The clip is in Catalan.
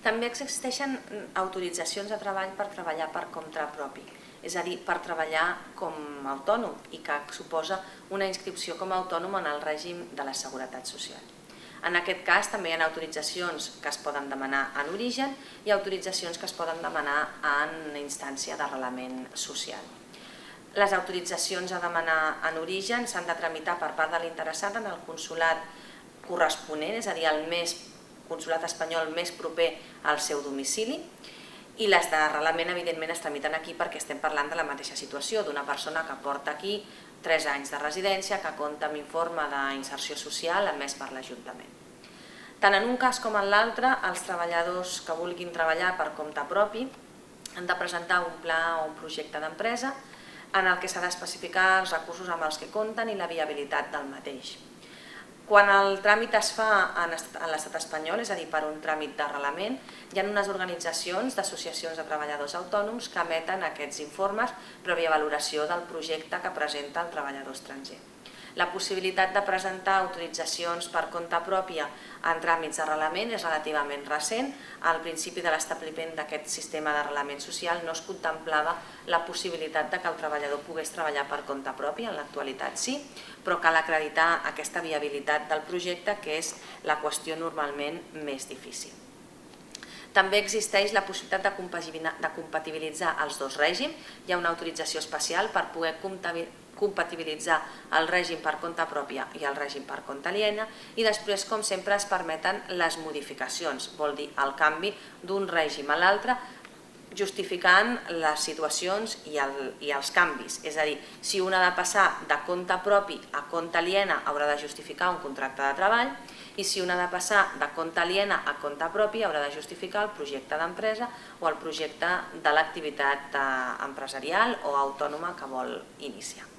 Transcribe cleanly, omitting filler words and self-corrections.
També existeixen autoritzacions de treball per treballar per compte propi, és a dir, per treballar com a autònom i que suposa una inscripció com a autònom en el règim de la Seguretat Social. En aquest cas també hi ha autoritzacions que es poden demanar en origen i autoritzacions que es poden demanar en instància d'arrelament social. Les autoritzacions a demanar en origen s'han de tramitar per part de l'interessat en el consolat corresponent, és a dir, el consolat espanyol més proper al seu domicili, i les d'arrelament evidentment es tramiten aquí perquè estem parlant de la mateixa situació, d'una persona que porta aquí 3 anys de residència, que compta amb informe d'inserció social emès per l'Ajuntament. Tant en un cas com en l'altre, els treballadors que vulguin treballar per compte propi han de presentar un pla o un projecte d'empresa en el que s'ha d'especificar els recursos amb els que compten i la viabilitat del mateix. Quan el tràmit es fa en l'estat espanyol, és a dir, per un tràmit d'arrelament, hi ha unes organitzacions d'associacions de treballadors autònoms que emeten aquests informes prèvia valoració del projecte que presenta el treballador estranger. La possibilitat de presentar autoritzacions per compte pròpia en tràmits d'arrelament és relativament recent. Al principi de l'establiment d'aquest sistema d'arrelament social no es contemplava la possibilitat que el treballador pogués treballar per compte propi, en l'actualitat sí, però cal acreditar aquesta viabilitat del projecte, que és la qüestió normalment més difícil. També existeix la possibilitat de compatibilitzar els dos règims. Hi ha una autorització especial per poder compatibilitzar el règim per compte pròpia i el règim per compte aliena, i després, com sempre, es permeten les modificacions, vol dir el canvi d'un règim a l'altre, justificant les situacions i els canvis. És a dir, si un ha de passar de compte propi a compte aliena haurà de justificar un contracte de treball, i si un ha de passar de compte aliena a compte propi haurà de justificar el projecte d'empresa o el projecte de l'activitat empresarial o autònoma que vol iniciar.